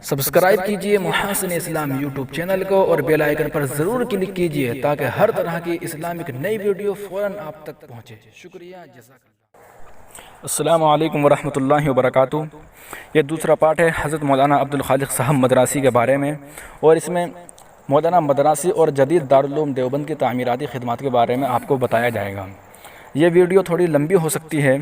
Subscribe کیجئے محاسن اسلام YouTube channel کو اور بیل آئیکن پر ضرور کلک کیجئے تاکہ ہر طرح کی اسلامک نئی ویڈیو فوراً آپ تک پہنچے۔ شکریہ، جزاک اللہ۔ السلام علیکم ورحمۃ اللہ وبرکاتہ۔ یہ دوسرا پارٹ ہے حضرت مولانا عبدالخالق صاحب مدراسی کے بارے میں، اور اس میں مولانا مدراسی اور جدید دارالعلوم دیوبند کی تعمیراتی خدمات کے بارے میں آپ کو بتایا جائے گا۔ یہ ویڈیو تھوڑی لمبی ہو سکتی ہے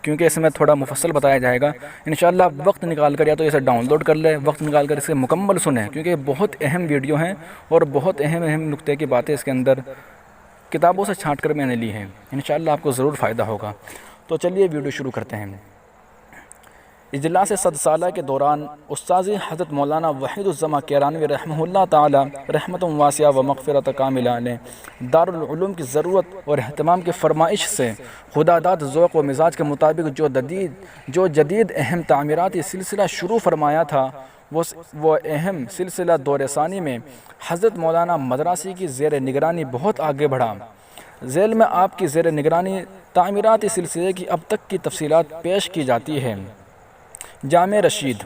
کیونکہ اس میں تھوڑا مفصل بتایا جائے گا۔ انشاءاللہ وقت نکال کر یا تو اسے ڈاؤن لوڈ کر لیں، وقت نکال کر اسے مکمل سنیں، کیونکہ بہت اہم ویڈیو ہیں اور بہت اہم نکتے کی باتیں اس کے اندر کتابوں سے چھانٹ کر میں نے لی ہیں۔ انشاءاللہ آپ کو ضرور فائدہ ہوگا۔ تو چلیے ویڈیو شروع کرتے ہیں۔ اجلاس 100 سالہ کے دوران استاذی حضرت مولانا وحید الزماں کیرانوی رحمہ اللہ تعالی رحمت واسعہ و مغفرت کاملہ نے دارالعلوم کی ضرورت اور اہتمام کی فرمائش سے خداداد ذوق و مزاج کے مطابق جو جدید اہم تعمیراتی سلسلہ شروع فرمایا تھا، وہ اہم سلسلہ دور ثانی میں حضرت مولانا مدراسی کی زیر نگرانی بہت آگے بڑھا۔ ذیل میں آپ کی زیر نگرانی تعمیراتی سلسلے کی اب تک کی تفصیلات پیش کی جاتی ہیں۔ جامع رشید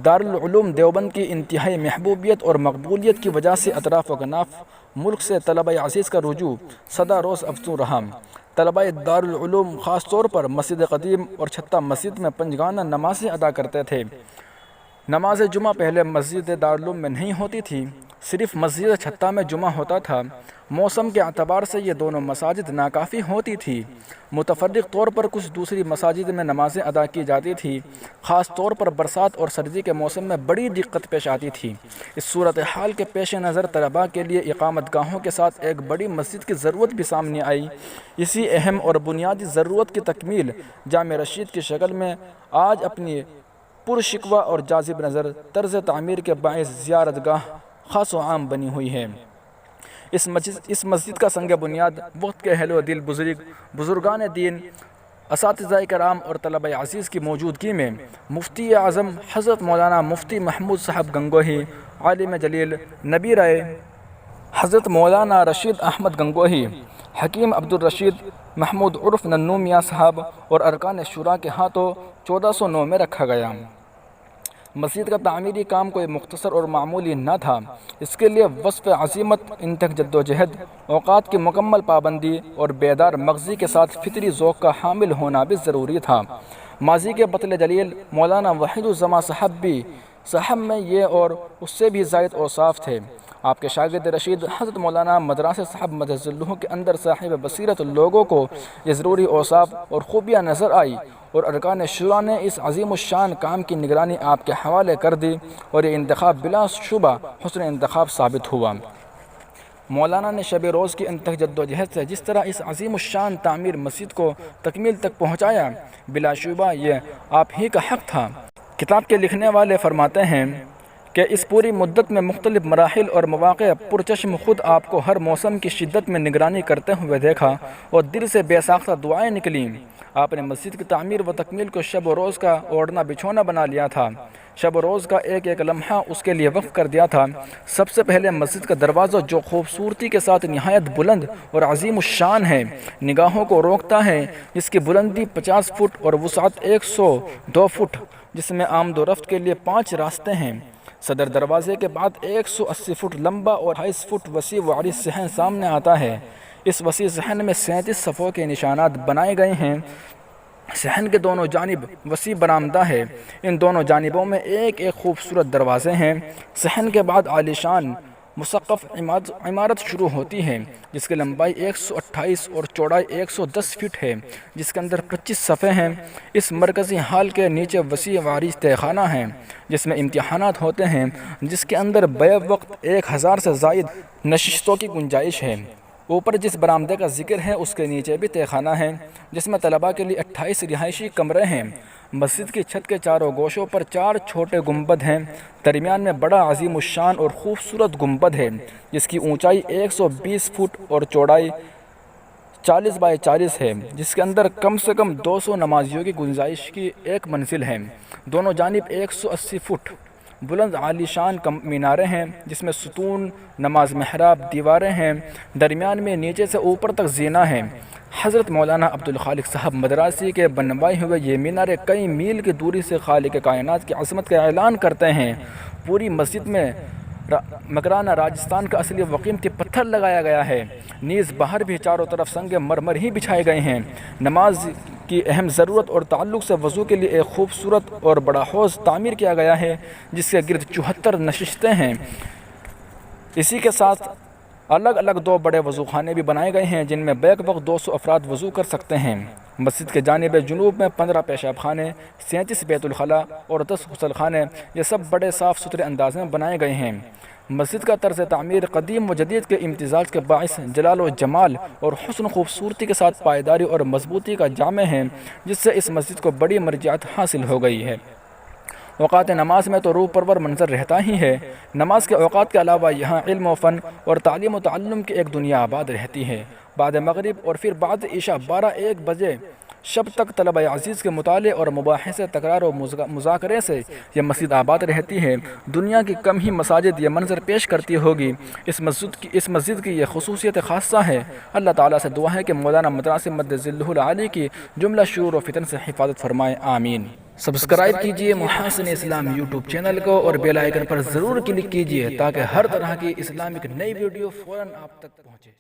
دارالعلوم دیوبند کی انتہائی محبوبیت اور مقبولیت کی وجہ سے اطراف و کناف ملک سے طلبہ عزیز کا رجوع سدا روز افزوں رہا۔ طلبہ دارالعلوم خاص طور پر مسجد قدیم اور چھتہ مسجد میں پنجگانہ نمازیں ادا کرتے تھے۔ نماز جمعہ پہلے مسجد دارالعلوم میں نہیں ہوتی تھی، صرف مسجد چھتہ میں جمعہ ہوتا تھا۔ موسم کے اعتبار سے یہ دونوں مساجد ناکافی ہوتی تھی۔ متفرق طور پر کچھ دوسری مساجد میں نمازیں ادا کی جاتی تھی، خاص طور پر برسات اور سردی کے موسم میں بڑی دقت پیش آتی تھی۔ اس صورتحال کے پیش نظر طلباء کے لیے اقامت گاہوں کے ساتھ ایک بڑی مسجد کی ضرورت بھی سامنے آئی۔ اسی اہم اور بنیادی ضرورت کی تکمیل جامع رشید کی شکل میں آج اپنی پرشکوہ اور جاذب نظر طرز تعمیر کے باعث زیارت گاہ خاص و عام بنی ہوئی ہے۔ اس مسجد کا سنگ بنیاد وقت کے اہل و دل بزرگان دین، اساتذہ کرام اور طلبہ عزیز کی موجودگی میں مفتی اعظم حضرت مولانا مفتی محمود صاحب گنگوہی، عالم جلیل نبی رائے حضرت مولانا رشید احمد گنگوہی، حکیم عبدالرشید محمود عرف ننو میاں صاحب اور ارکان شورا کے ہاتھوں 1409 میں رکھا گیا۔ مسجد کا تعمیری کام کوئی مختصر اور معمولی نہ تھا، اس کے لیے وصف عظیمت، انتہائی جدوجہد، اوقات کی مکمل پابندی اور بیدار مغزی کے ساتھ فطری ذوق کا حامل ہونا بھی ضروری تھا۔ ماضی کے بطل جلیل مولانا وحید الزماں صاحب میں یہ اور اس سے بھی زائد اوصاف تھے۔ آپ کے شاگرد رشید حضرت مولانا مدراسی صاحب مدظ اللہ کے اندر صاحب بصیرت لوگوں کو یہ ضروری اوصاف اور خوبیاں نظر آئی، اور ارکان شورا نے اس عظیم الشان کام کی نگرانی آپ کے حوالے کر دی، اور یہ انتخاب بلا شبہ حسن انتخاب ثابت ہوا۔ مولانا نے شب روز کی انتہائی جدوجہد سے جس طرح اس عظیم الشان تعمیر مسجد کو تکمیل تک پہنچایا، بلا شبہ یہ آپ ہی کا حق تھا۔ کتاب کے لکھنے والے فرماتے ہیں کہ اس پوری مدت میں مختلف مراحل اور مواقع پرچشم خود آپ کو ہر موسم کی شدت میں نگرانی کرتے ہوئے دیکھا، اور دل سے بے ساختہ دعائیں نکلیں۔ آپ نے مسجد کی تعمیر و تکمیل کو شب و روز کا اوڑھنا بچھونا بنا لیا تھا، شب و روز کا ایک ایک لمحہ اس کے لیے وقف کر دیا تھا۔ سب سے پہلے مسجد کا دروازہ جو خوبصورتی کے ساتھ نہایت بلند اور عظیم الشان ہے، نگاہوں کو روکتا ہے، جس کی بلندی 50 فٹ اور وسعت 102 فٹ، جس میں آمد و رفت کے لیے 5 راستے ہیں۔ صدر دروازے کے بعد 180 فٹ لمبا اور 28 فٹ وسیع و عریض صحن سامنے آتا ہے۔ اس وسیع صحن میں 37 صفوں کے نشانات بنائے گئے ہیں۔ صحن کے دونوں جانب وسیع برآمدہ ہے، ان دونوں جانبوں میں ایک ایک خوبصورت دروازے ہیں۔ صحن کے بعد عالیشان مسقف عمارت شروع ہوتی ہے، جس کی لمبائی 128 اور چوڑائی 110 فٹ ہے، جس کے اندر 25 صفیں ہیں۔ اس مرکزی ہال کے نیچے وسیع و عریض تہہ خانہ ہے، جس میں امتحانات ہوتے ہیں، جس کے اندر بیک وقت 1000 سے زائد نشستوں کی گنجائش ہے۔ اوپر جس برآمدے کا ذکر ہے اس کے نیچے بھی تہہ خانہ ہے، جس میں طلباء کے لیے 28 رہائشی کمرے ہیں۔ مسجد کی چھت کے چاروں گوشوں پر 4 چھوٹے گنبد ہیں۔ درمیان میں بڑا عظیم الشان اور خوبصورت گنبد ہے، جس کی اونچائی 120 فٹ اور چوڑائی 40 بائی 40 ہے، جس کے اندر کم سے کم 200 نمازیوں کی گنجائش کی ایک منزل ہے۔ دونوں جانب 180 فٹ بلند عالی شان میناریں ہیں جس میں ستون، نماز محراب، دیواریں ہیں، درمیان میں نیچے سے اوپر تک زینہ ہیں۔ حضرت مولانا عبدالخالق صاحب مدراسی کے بنوائے ہوئے یہ مینارے کئی میل کی دوری سے خالق کائنات کی عظمت کا اعلان کرتے ہیں۔ پوری مسجد میں مکرانہ راجستھان کا اصلی و قیمتی پتھر لگایا گیا ہے، نیز باہر بھی چاروں طرف سنگ مرمر ہی بچھائے گئے ہیں۔ نماز کی اہم ضرورت اور تعلق سے وضو کے لیے ایک خوبصورت اور بڑا حوض تعمیر کیا گیا ہے جس کے گرد 74 نشستیں ہیں۔ اسی کے ساتھ الگ الگ 2 بڑے وضو خانے بھی بنائے گئے ہیں جن میں بیک وقت 200 افراد وضو کر سکتے ہیں۔ مسجد کے جانب جنوب میں 15 پیشاب خانے، 37 بیت الخلاء اور 10 غسل خانے، یہ سب بڑے صاف ستھرے انداز میں بنائے گئے ہیں۔ مسجد کا طرز تعمیر قدیم و جدید کے امتزاج کے باعث جلال و جمال اور حسن خوبصورتی کے ساتھ پائیداری اور مضبوطی کا جامع ہے، جس سے اس مسجد کو بڑی مرجعیت حاصل ہو گئی ہے۔ اوقات نماز میں تو روح پرور منظر رہتا ہی ہے۔ نماز کے اوقات کے علاوہ یہاں علم و فن اور تعلیم و تعلم کی ایک دنیا آباد رہتی ہے۔ بعد مغرب اور پھر بعد عشاء 12-1 بجے شب تک طلبہ عزیز کے مطالعے اور مباحثے، تکرار و مذاکرے سے یہ مسجد آباد رہتی ہے۔ دنیا کی کم ہی مساجد یہ منظر پیش کرتی ہوگی۔ اس مسجد کی یہ خصوصیت خاصہ ہے۔ اللہ تعالیٰ سے دعا ہے کہ مولانا مدراسی مد ظلہ العالی کی جملہ شرور و فتن سے حفاظت فرمائے، آمین۔ سبسکرائب کیجئے محاسن اسلام یوٹیوب چینل کو اور بیل آئیکن پر ضرور کلک کیجئے تاکہ ہر طرح کی اسلامک نئی ویڈیو فوراً آپ تک پہنچے۔